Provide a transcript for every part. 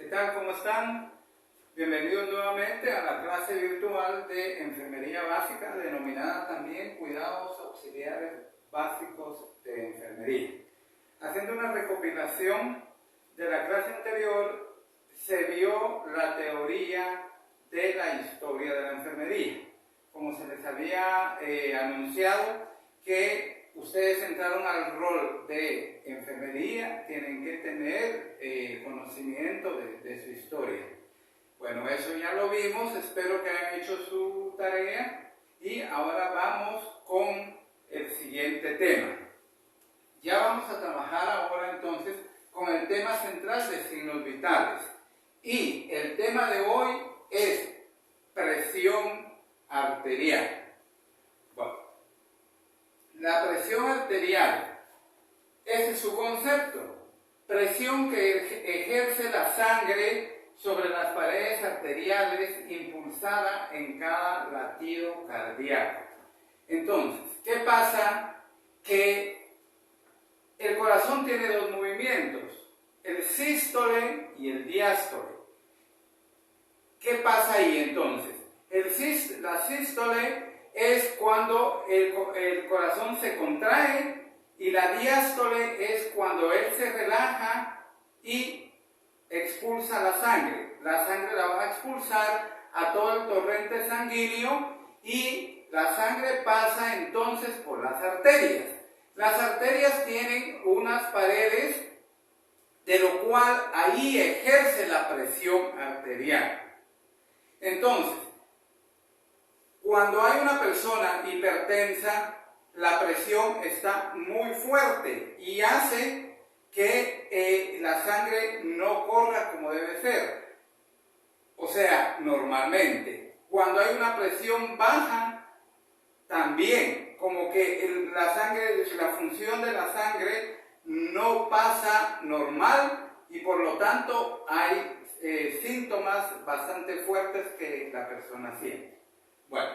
¿Qué tal? ¿Cómo están? Bienvenidos nuevamente a la clase virtual de Enfermería Básica, denominada también Cuidados Auxiliares Básicos de Enfermería. Haciendo una recopilación de la clase anterior, se vio la teoría de la historia de la enfermería. Como se les había anunciado que ustedes entraron al rol de enfermería, tienen que tener conocimiento de su historia. Bueno, eso ya lo vimos, espero que hayan hecho su tarea y ahora vamos con el siguiente tema. Ya vamos a trabajar ahora entonces con el tema central de signos vitales y el tema de hoy es presión arterial. Bueno, la presión arterial, ese es su concepto, presión que ejerce la sangre sobre las paredes arteriales impulsada en cada latido cardíaco. Entonces, ¿qué pasa? Que el corazón tiene dos movimientos, el sístole y el diástole. ¿Qué pasa ahí entonces? La sístole es cuando el corazón se contrae y la diástole es cuando él se relaja y expulsa la sangre. La sangre la va a expulsar a todo el torrente sanguíneo y la sangre pasa entonces por las arterias. Las arterias tienen unas paredes, de lo cual ahí ejerce la presión arterial. Entonces, cuando hay una persona hipertensa, la presión está muy fuerte y hace que la sangre no corra como debe ser. O sea, normalmente. Cuando hay una presión baja, también, como que la función de la sangre no pasa normal y por lo tanto hay síntomas bastante fuertes que la persona siente. Bueno,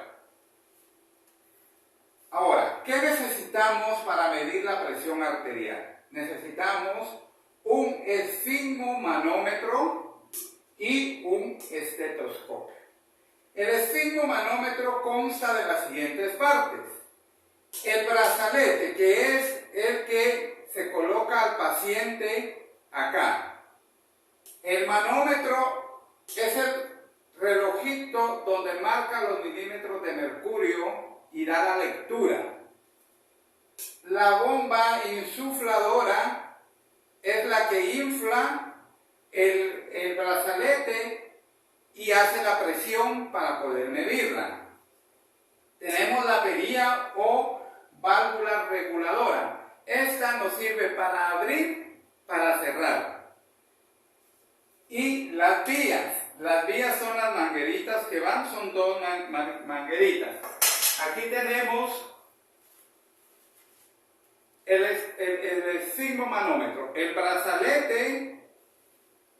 ahora, ¿qué necesitamos para medir la presión arterial? Necesitamos un esfigmomanómetro y un estetoscopio. El esfigmomanómetro consta de las siguientes partes. El brazalete, que es el que se coloca al paciente acá. El manómetro es el relojito donde marca los milímetros de mercurio y da la lectura. La bomba insufladora es la que infla el brazalete y hace la presión para poder medirla. Tenemos la perilla o válvula reguladora. Esta nos sirve para abrir, para cerrar. Y las vías son las mangueritas que van, son dos mangueritas. Aquí tenemos el esfigmomanómetro, el brazalete,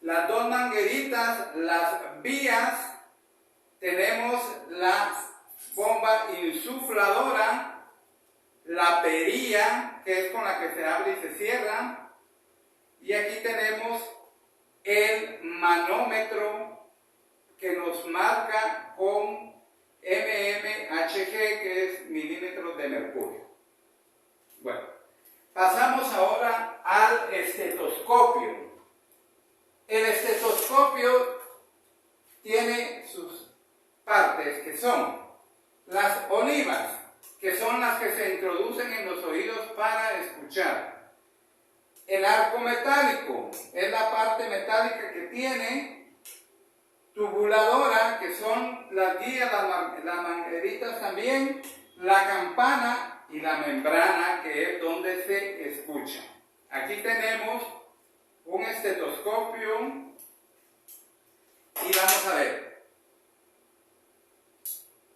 las dos mangueritas, las vías, tenemos la bomba insufladora, la perilla, que es con la que se abre y se cierra, y aquí tenemos el manómetro que nos marca con mmHg, que es milímetros de mercurio. Bueno, pasamos ahora al estetoscopio. El estetoscopio tiene sus partes que son las olivas, que son las que se introducen en los oídos para escuchar. El arco metálico es la parte metálica que tiene tubuladora, que son las guías, las mangueritas también, la campana y la membrana, que es donde se escucha. Aquí tenemos un estetoscopio y vamos a ver.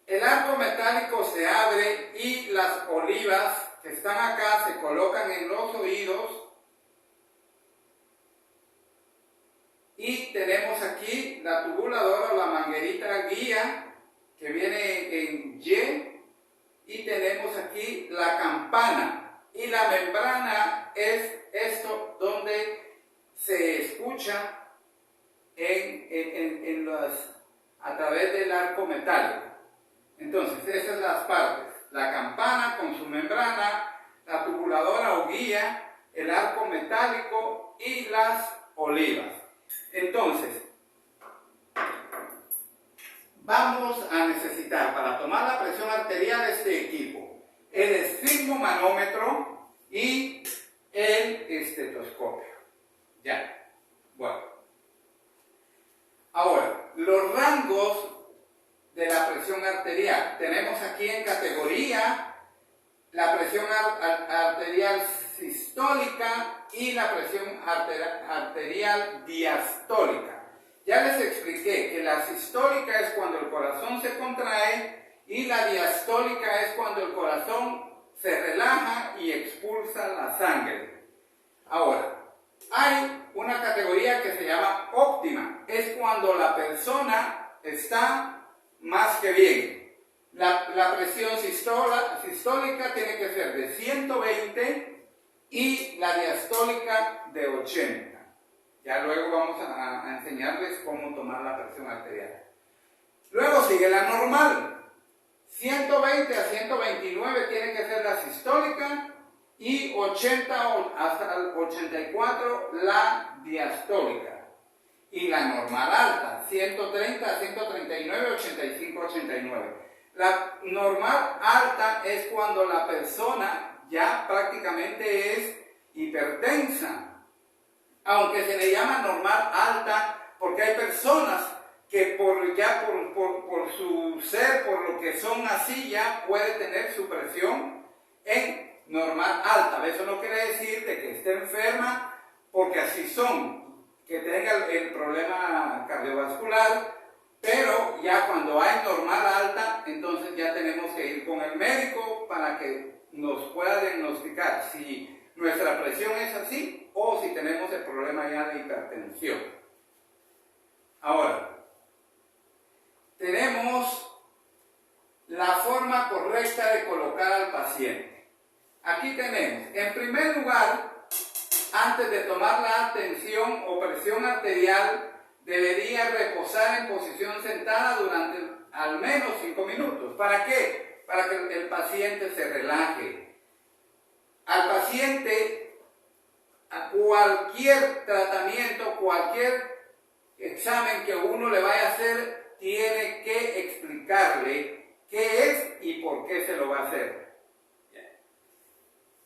El arco metálico se abre y las olivas que están acá se colocan en los oídos. Y tenemos aquí la tubuladora o la manguerita guía que viene en Y tenemos aquí la campana. Y la membrana es esto donde se escucha a través del arco metálico. Entonces, esas son las partes: la campana con su membrana, la tubuladora o guía, el arco metálico y las olivas. Entonces, vamos a necesitar para tomar la presión arterial de este equipo el esfigmomanómetro y el estetoscopio. Ya, bueno. Ahora, los rangos de la presión arterial. Tenemos aquí en categoría la presión arterial sistólica y la presión arterial diastólica. Ya les expliqué que la sistólica es cuando el corazón se contrae y la diastólica es cuando el corazón se relaja y expulsa la sangre. Ahora, hay una categoría que se llama óptima. Es cuando la persona está más que bien. La presión sistólica tiene que ser de 120 y la diastólica de 80. Ya luego vamos a enseñarles cómo tomar la presión arterial. Luego sigue la normal. 120 a 129 tiene que ser la sistólica y 80 hasta el 84 la diastólica. Y la normal alta, 130 a 139, 85, 89. La normal alta es cuando la persona ya prácticamente es hipertensa, aunque se le llama normal alta porque hay personas que por su ser, por lo que son así, ya puede tener su presión en normal alta. Eso no quiere decir de que esté enferma porque así son, que tenga el problema cardiovascular, pero ya cuando hay normal alta, entonces ya tenemos que ir con el médico para que nos pueda diagnosticar si nuestra presión es así o si tenemos el problema ya de hipertensión. Ahora, tenemos la forma correcta de colocar al paciente. Aquí tenemos, en primer lugar, antes de tomar la tensión o presión arterial, debería reposar en posición sentada durante al menos 5 minutos. ¿Para qué? Para que el paciente se relaje. Al paciente, a cualquier tratamiento, cualquier examen que uno le vaya a hacer, tiene que explicarle qué es y por qué se lo va a hacer.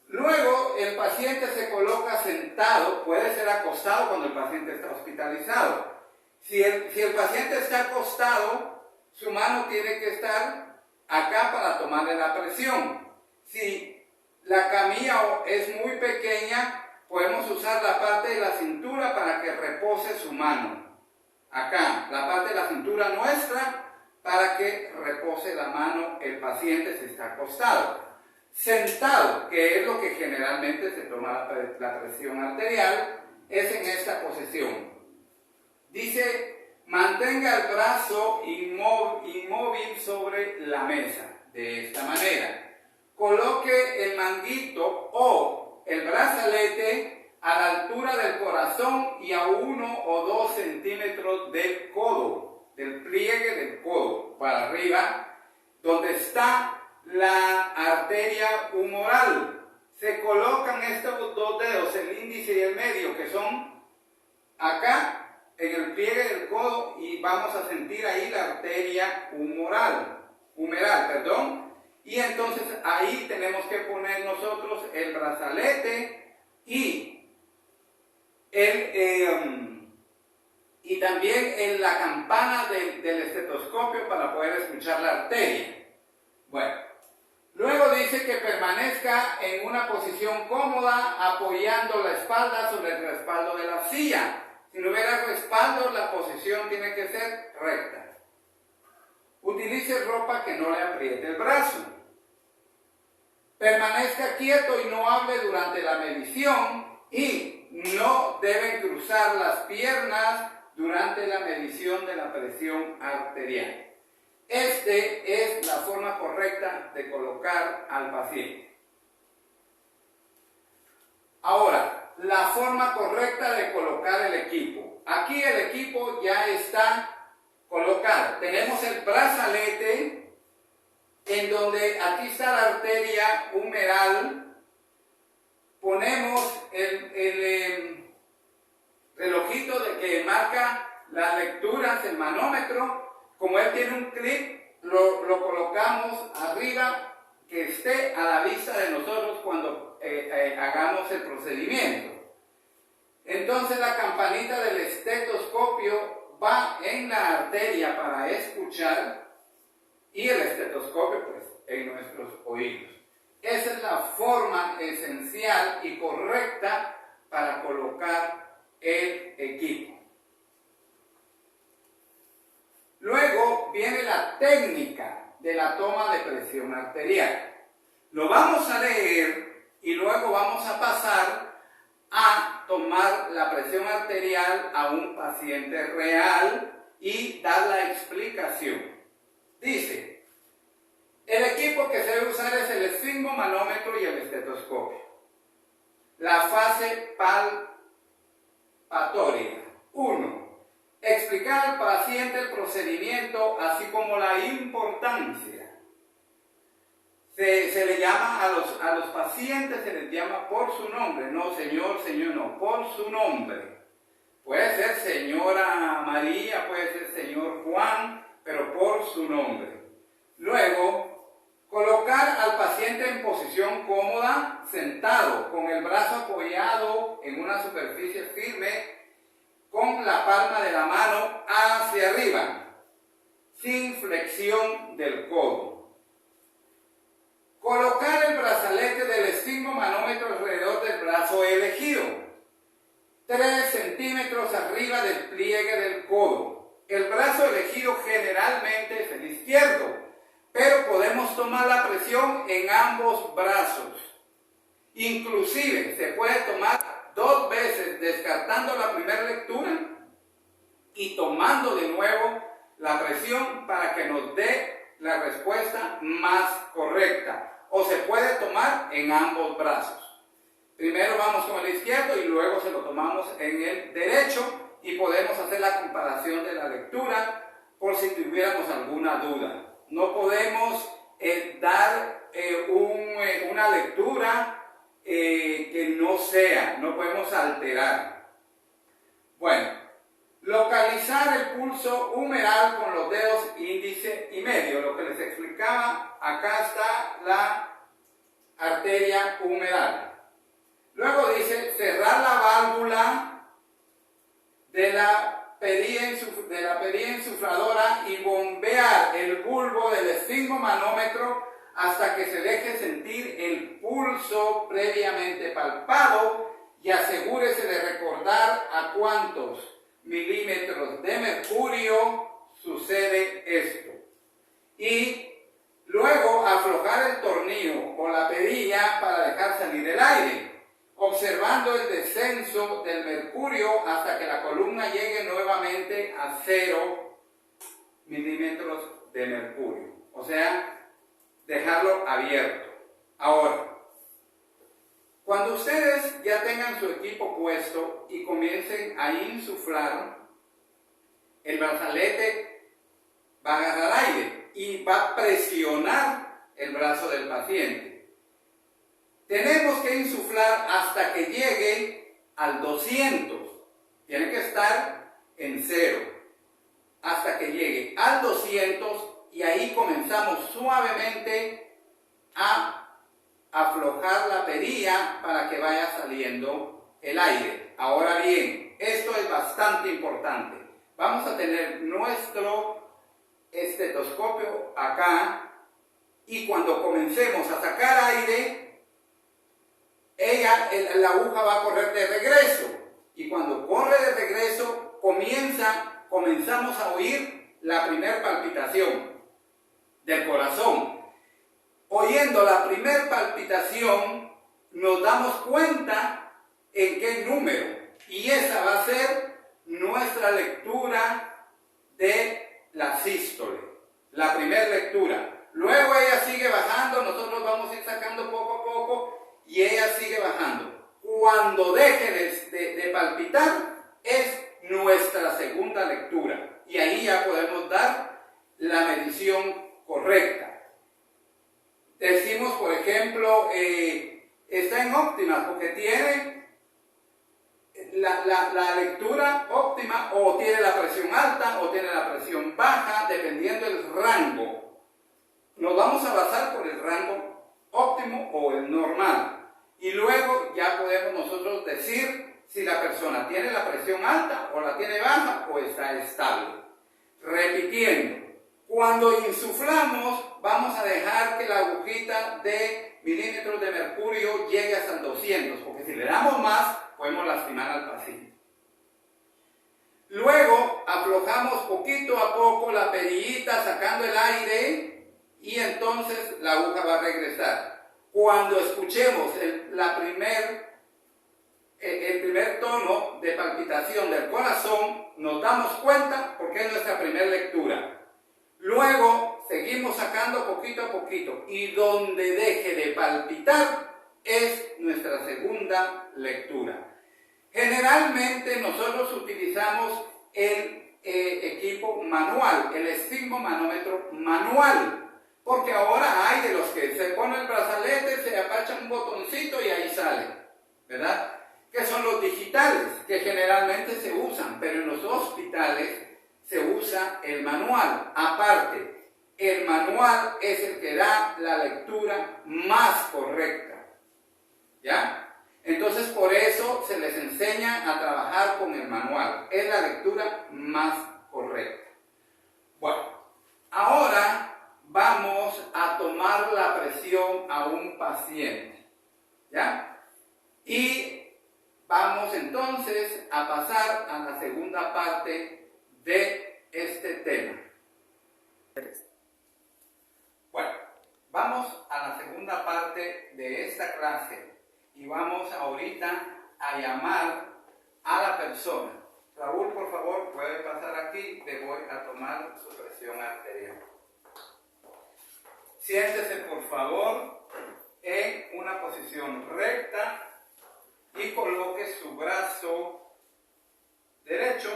Luego, el paciente se coloca sentado, puede ser acostado cuando el paciente está hospitalizado. Si el paciente está acostado, su mano tiene que estar acá para tomarle la presión. Si la camilla es muy pequeña, podemos usar la parte de la cintura para que repose su mano. Acá, la parte de la cintura nuestra, para que repose la mano el paciente si está acostado. Sentado, que es lo que generalmente se toma la presión arterial, es en esta posición. Dice, mantenga el brazo inmóvil sobre la mesa, de esta manera. Coloque el manguito o el brazalete a la altura del corazón y a 1 o 2 centímetros del codo, del pliegue del codo, para arriba, donde está la arteria humoral. Se colocan estos dos dedos, el índice y el medio, que son acá en el pliegue del codo, y vamos a sentir ahí la arteria humeral, y entonces ahí tenemos que poner nosotros el brazalete y también en la campana del estetoscopio para poder escuchar la arteria. Bueno, luego dice que permanezca en una posición cómoda, apoyando la espalda sobre el respaldo de la silla. Si no hubiera respaldo, la posición tiene que ser recta. Utilice ropa que no le apriete el brazo. Permanezca quieto y no hable durante la medición, y no deben cruzar las piernas durante la medición de la presión arterial. Esta es la forma correcta de colocar al paciente. Ahora, la forma correcta de colocar el equipo. Aquí el equipo ya está colocado. Tenemos el brazalete en donde aquí está la arteria humeral. Ponemos el relojito de que marca las lecturas, el manómetro. Como él tiene un clip, lo colocamos arriba, que esté a la vista de nosotros cuando hagamos el procedimiento. Entonces la campanita del estetoscopio va en la arteria para escuchar y el estetoscopio pues en nuestros oídos. Esa es la forma esencial y correcta para colocar el equipo. Luego viene la técnica de la toma de presión arterial. Lo vamos a leer y luego vamos a pasar a tomar la presión arterial a un paciente real y dar la explicación. Dice, el equipo que se debe usar es el esfigmomanómetro y el estetoscopio. La fase palpatoria. 1. Explicar al paciente el procedimiento, así como la importancia. Se le llama a los pacientes, se les llama por su nombre, no señor, no, por su nombre. Puede ser señora María, puede ser señor Juan, pero por su nombre. Luego, colocar al paciente en posición cómoda, sentado, con el brazo apoyado en una superficie firme, con la palma de la mano hacia arriba, sin flexión del codo. Colocar el brazalete del esfigmomanómetro alrededor del brazo elegido, 3 centímetros arriba del pliegue del codo. El brazo elegido generalmente es el izquierdo, pero podemos tomar la presión en ambos brazos. Inclusive se puede tomar 2 veces, descartando la primera lectura y tomando de nuevo la presión para que nos dé la respuesta más correcta. O se puede tomar en ambos brazos. Primero vamos con el izquierdo y luego se lo tomamos en el derecho y podemos hacer la comparación de la lectura por si tuviéramos alguna duda. No podemos dar una lectura que no sea, no podemos alterar. Bueno, localizar el pulso humeral con los dedos índice y medio, lo que les explicaba, acá está la arteria humeral. Luego dice cerrar la válvula de la pedía insufladora y bombear el bulbo del esfigmomanómetro hasta que se deje sentir el pulso previamente palpado y asegúrese de recordar a cuántos milímetros de mercurio sucede esto. Y luego aflojar el tornillo o la perilla para dejar salir el aire, observando el descenso del mercurio hasta que la columna llegue nuevamente a 0 milímetros de mercurio. O sea, dejarlo abierto. Ahora, cuando ustedes ya tengan su equipo puesto y comiencen a insuflar, el brazalete va a agarrar aire y va a presionar el brazo del paciente. Tenemos que insuflar hasta que llegue al 200. Tiene que estar en 0 hasta que llegue al 200 y ahí comenzamos suavemente a aflojar la perilla para que vaya saliendo el aire. Ahora bien, esto es bastante importante. Vamos a tener nuestro estetoscopio acá y cuando comencemos a sacar aire, la aguja va a correr de regreso y cuando corre de regreso comenzamos a oír la primera palpitación del corazón. Oyendo la primera palpitación, nos damos cuenta en qué número. Y esa va a ser nuestra lectura de la sístole. La primera lectura. Luego ella sigue bajando, nosotros vamos a ir sacando poco a poco y ella sigue bajando. Cuando deje de palpitar, es nuestra segunda lectura. Y ahí ya podemos dar la medición correcta. Decimos, por ejemplo, está en óptima porque tiene la lectura óptima, o tiene la presión alta o tiene la presión baja, dependiendo del rango. Nos vamos a basar por el rango óptimo o el normal. Y luego ya podemos nosotros decir si la persona tiene la presión alta o la tiene baja o está estable. Repitiendo, cuando insuflamos vamos a dejar que la agujita de milímetros de mercurio llegue hasta el 200, porque si le damos más podemos lastimar al paciente. Luego aflojamos poquito a poco la perillita sacando el aire y entonces la aguja va a regresar. Cuando escuchemos el primer tono de palpitación del corazón, nos damos cuenta porque es nuestra primera lectura. Luego seguimos sacando poquito a poquito y donde deje de palpitar es nuestra segunda lectura. Generalmente nosotros utilizamos el equipo manual, el esfigmomanómetro manual, porque ahora hay de los que se pone el brazalete, se apacha un botoncito y ahí sale, ¿verdad? Que son los digitales, que generalmente se usan, pero en los hospitales se usa el manual. Aparte, el manual es el que da la lectura más correcta, ¿ya? Entonces, por eso se les enseña a trabajar con el manual. Es la lectura más correcta. Bueno, ahora vamos a tomar la presión a un paciente, ¿ya? Y vamos entonces a pasar a la segunda parte de este tema. Bueno, vamos a la segunda parte de esta clase y vamos ahorita a llamar a la persona. Raúl, por favor, puede pasar aquí, le voy a tomar su presión arterial. Siéntese, por favor, en una posición recta y coloque su brazo derecho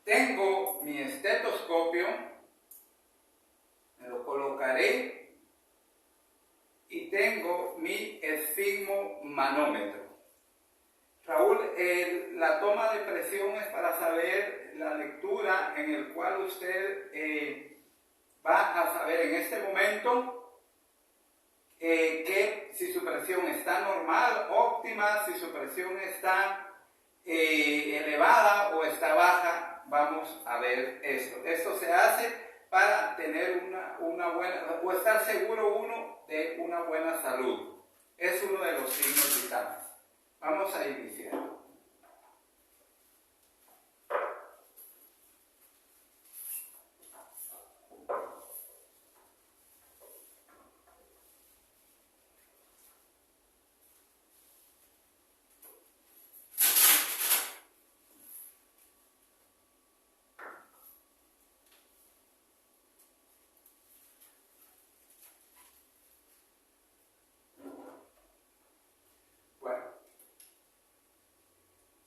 tengo mi estetoscopio, me lo colocaré y tengo mi esfigmomanómetro. Raúl, la toma de presión es para saber la lectura en el cual usted va a saber en este momento que si su presión está normal, óptima, si su presión está elevada o está baja. Vamos a ver esto. Esto se hace para tener una buena, o estar seguro uno de una buena salud. Es uno de los signos vitales. Vamos a iniciar.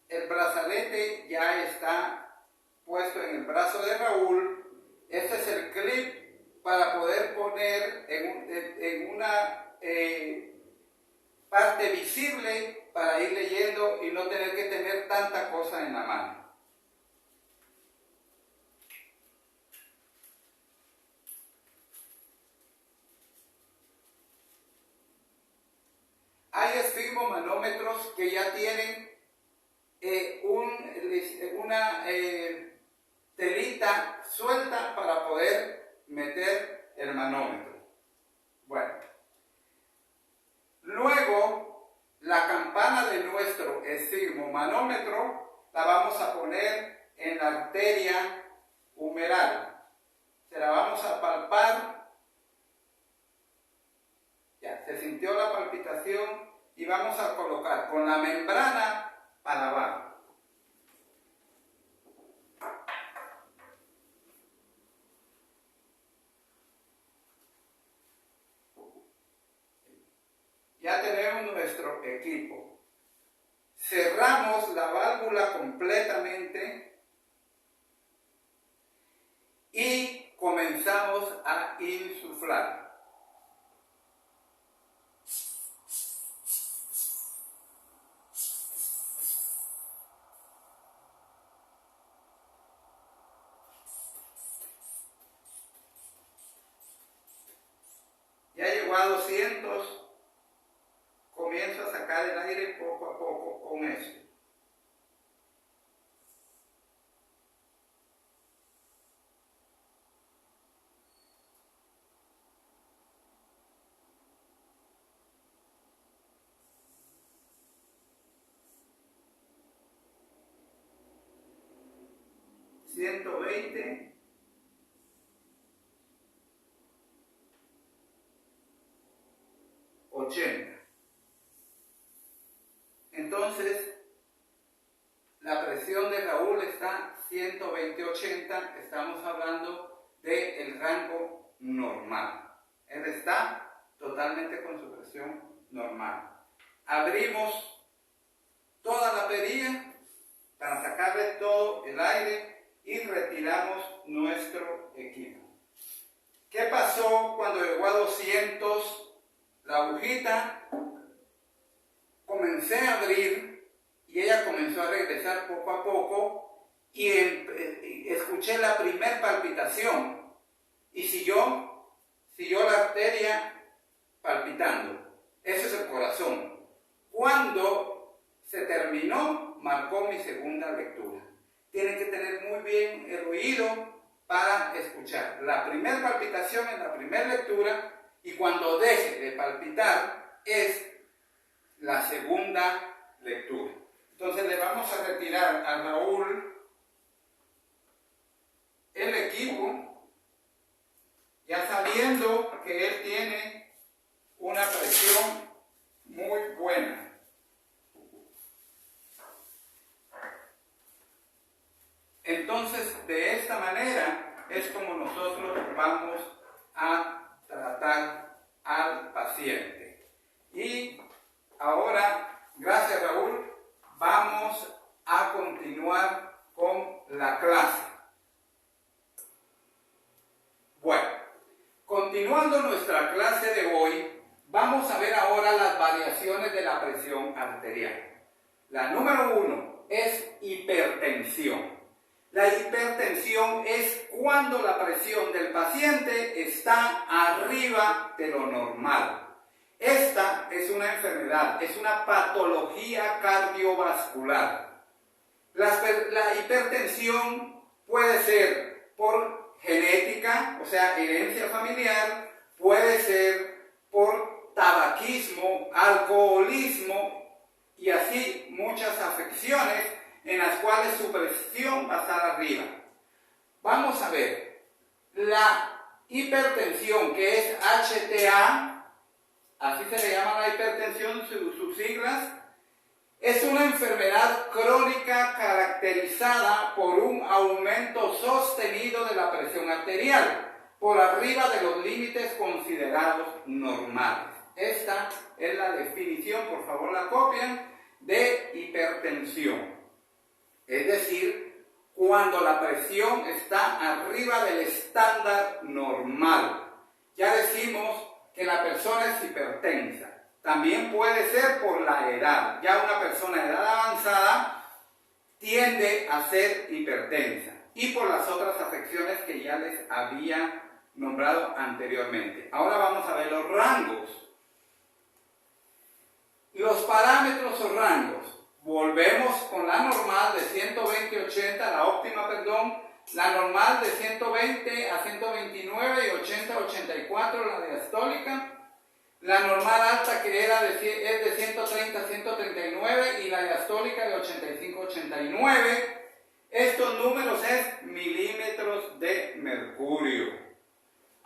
El brazalete ya está puesto en el brazo de Raúl. Este es el clip para poder poner en una parte visible para ir leyendo y no tener que tener tanta cosa en la mano. Hay esfigmomanómetros que ya tienen una telita suelta para poder meter el manómetro. Bueno, luego la campana de nuestro esfigmomanómetro la vamos a poner en la arteria humeral. Se la vamos a palpar. Ya, se sintió la palpitación y vamos a colocar con la membrana para abajo. ya tenemos nuestro equipo. Cerramos la válvula completamente y comenzamos a insuflar. Ya llegó a 200, comienzo a sacar el aire poco a poco con eso. $120. 80. Entonces, la presión de Raúl está 120-80, estamos hablando del rango normal. Él está totalmente con su presión normal. Abrimos toda la perilla para sacarle todo el aire y retiramos nuestro equipo. ¿Qué pasó cuando llegó a 200? La agujita, comencé a abrir y ella comenzó a regresar poco a poco y escuché la primer palpitación y siguió la arteria palpitando. Eso es el corazón. Cuando se terminó, marcó mi segunda lectura. Tienen que tener muy bien el oído para escuchar. La primera palpitación es la primera lectura. Y cuando deje de palpitar es la segunda lectura. Entonces le vamos a retirar a Raúl el equipo, ya sabiendo que él tiene una presión muy buena. Entonces, de esta manera es como nosotros vamos a tratar al paciente. Y ahora, gracias Raúl, vamos a continuar con la clase. Bueno, continuando nuestra clase de hoy, vamos a ver ahora las variaciones de la presión arterial. La número 1 es hipertensión. La hipertensión es cuando la presión del paciente está arriba de lo normal. Esta es una enfermedad, es una patología cardiovascular. La hipertensión puede ser por genética, o sea, herencia familiar, puede ser por tabaquismo, alcoholismo y así muchas afecciones en las cuales su presión va a estar arriba. Vamos a ver, la hipertensión, que es HTA, así se le llama la hipertensión, sus siglas, es una enfermedad crónica caracterizada por un aumento sostenido de la presión arterial, por arriba de los límites considerados normales. Esta es la definición, por favor la copian, de hipertensión. Es decir, cuando la presión está arriba del estándar normal. Ya decimos que la persona es hipertensa. También puede ser por la edad. Ya una persona de edad avanzada tiende a ser hipertensa. Y por las otras afecciones que ya les había nombrado anteriormente. Ahora vamos a ver los rangos. Los parámetros o rangos. Volvemos con la normal de 120-80, la óptima, perdón, la normal de 120 a 129 y 80-84, la diastólica, la normal alta que es de 130 a 139 y la diastólica de 85-89. Estos números es milímetros de mercurio.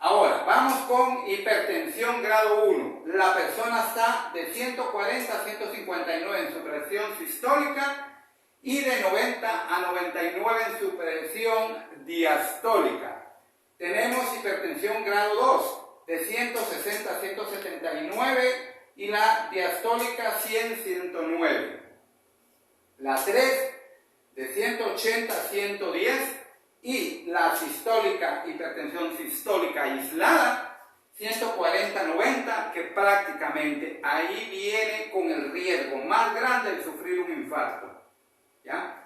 Ahora, vamos con hipertensión grado 1. La persona está de 140 a 159 en su presión sistólica y de 90 a 99 en su presión diastólica. Tenemos hipertensión grado 2, de 160 a 179 y la diastólica 100-109. La 3 de 180 a 110 y la sistólica, hipertensión sistólica aislada, 140-90, que prácticamente ahí viene con el riesgo más grande de sufrir un infarto. ¿Ya?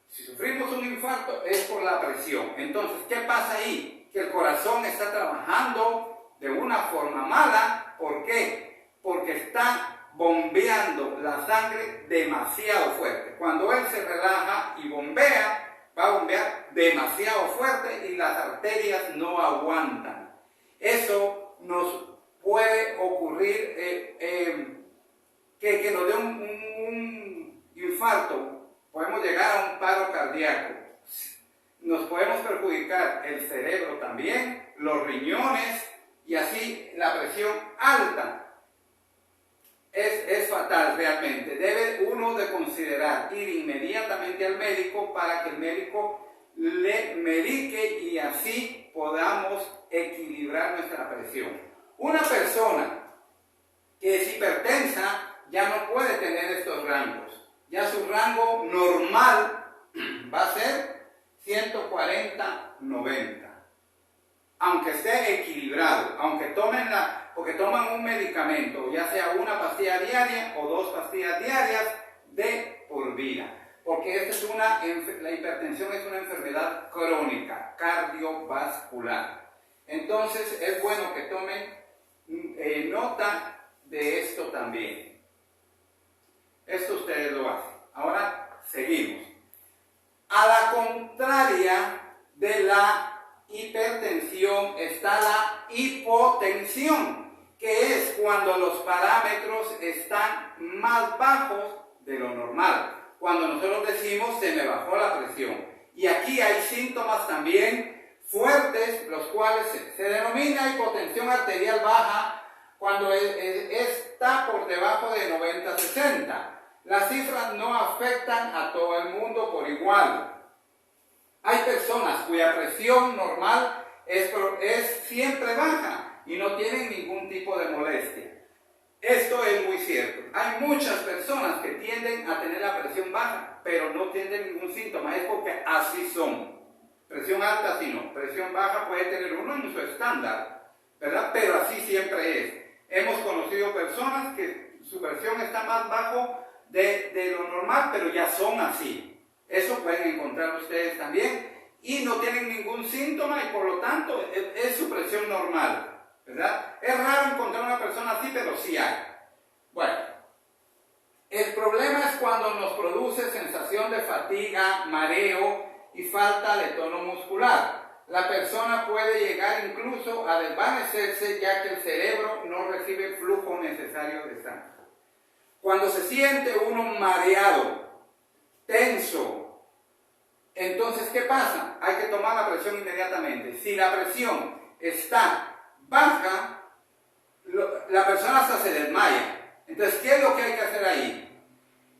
Si sufrimos un infarto es por la presión. Entonces, ¿qué pasa ahí? Que el corazón está trabajando de una forma mala. ¿Por qué? Porque está bombeando la sangre demasiado fuerte. Cuando él se relaja y bombea, va a bombear demasiado fuerte y las arterias no aguantan. Eso nos puede ocurrir que nos dé un infarto, podemos llegar a un paro cardíaco, nos podemos perjudicar el cerebro también, los riñones y así la presión alta. Es fatal realmente. Debe uno de considerar ir inmediatamente al médico para que el médico le medique y así podamos equilibrar nuestra presión. Una persona que es hipertensa ya no puede tener estos rangos. Ya su rango normal va a ser 140-90. Aunque esté equilibrado, aunque porque toman un medicamento, ya sea una pastilla diaria o 2 pastillas diarias de por vida. Porque la hipertensión es una enfermedad crónica, cardiovascular. Entonces es bueno que tomen nota de esto también. Esto ustedes lo hacen. Ahora seguimos. A la contraria de la hipertensión está la hipotensión, que es cuando los parámetros están más bajos de lo normal. Cuando nosotros decimos se me bajó la presión. Y aquí hay síntomas también fuertes, los cuales se denomina hipotensión arterial baja cuando está por debajo de 90-60. Las cifras no afectan a todo el mundo por igual. Hay personas cuya presión normal es siempre baja y no tienen ningún tipo de molestia. Esto es muy cierto. Hay muchas personas que tienden a tener la presión baja, pero no tienen ningún síntoma. Es porque así son. Presión alta sí no. Presión baja puede tener uno en su estándar, ¿verdad? Pero así siempre es. Hemos conocido personas que su presión está más bajo de lo normal, pero ya son así. Eso pueden encontrar ustedes también. Y no tienen ningún síntoma y por lo tanto es su presión normal. ¿Verdad? Es raro encontrar una persona así, pero sí hay. Bueno, el problema es cuando nos produce sensación de fatiga, mareo y falta de tono muscular. La persona puede llegar incluso a desvanecerse ya que el cerebro no recibe el flujo necesario de sangre. Cuando se siente uno mareado, tenso, entonces ¿qué pasa? Hay que tomar la presión inmediatamente. Si la presión está baja, la persona hasta se desmaya. Entonces, ¿qué es lo que hay que hacer ahí?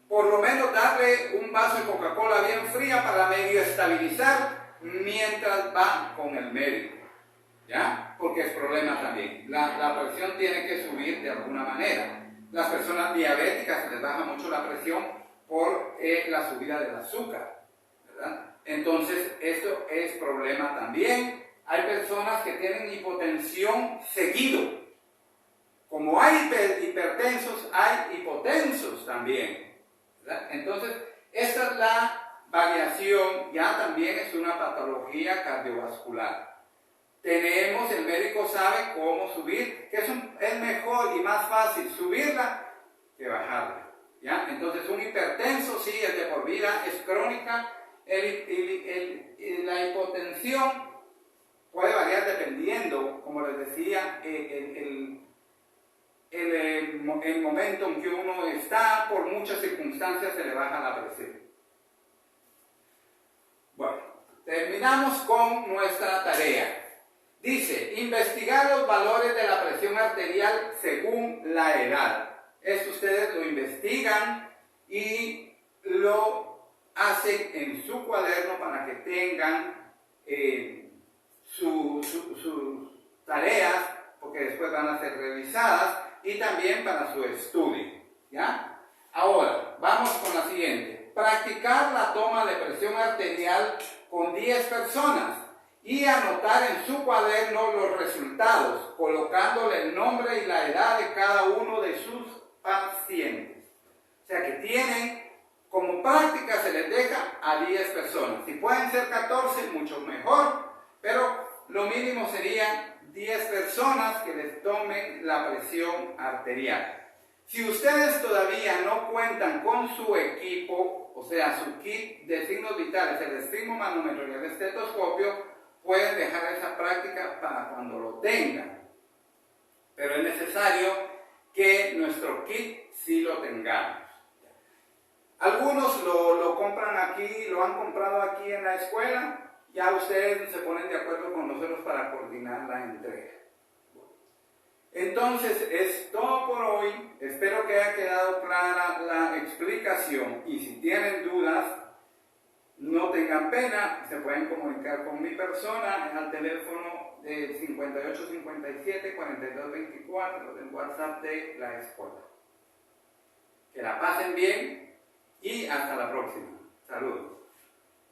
Por lo menos darle un vaso de Coca-Cola bien fría para medio estabilizar mientras va con el médico. ¿Ya? Porque es problema también. La presión tiene que subir de alguna manera. Las personas diabéticas se les baja mucho la presión por la subida del azúcar, ¿verdad? Entonces, esto es problema también. Hay personas que tienen hipotensión seguido. Como hay hipertensos, hay hipotensos también, ¿verdad? Entonces, esta es la variación, ya también es una patología cardiovascular. El médico sabe cómo subir, que es mejor y más fácil subirla que bajarla, ¿ya? Entonces, un hipertenso sí es de por vida, es crónica. La hipotensión puede variar dependiendo, como les decía, el momento en que uno está. Por muchas circunstancias se le baja la presión. Bueno, terminamos con nuestra tarea. Dice, investigar los valores de la presión arterial según la edad. Esto ustedes lo investigan y lo hacen en su cuaderno para que tengan sus tareas, porque después van a ser revisadas, y también para su estudio, ¿ya? Ahora, vamos con la siguiente. Practicar la toma de presión arterial con 10 personas y anotar en su cuaderno los resultados, colocándole el nombre y la edad de cada uno de sus pacientes. O sea que tienen, como práctica se les deja a 10 personas. Si pueden ser 14, mucho mejor, pero lo mínimo serían 10 personas que les tomen la presión arterial. Si ustedes todavía no cuentan con su equipo, o sea, su kit de signos vitales, el esfigmomanómetro y el estetoscopio, pueden dejar esa práctica para cuando lo tengan. Pero es necesario que nuestro kit sí lo tengamos. Algunos lo compran aquí, lo han comprado aquí en la escuela, ya ustedes se ponen de acuerdo con nosotros para coordinar la entrega. Entonces es todo por hoy, espero que haya quedado clara la explicación y si tienen dudas, no tengan pena, se pueden comunicar con mi persona al teléfono de 5857-4224 del WhatsApp de la escuela. Que la pasen bien y hasta la próxima. Saludos.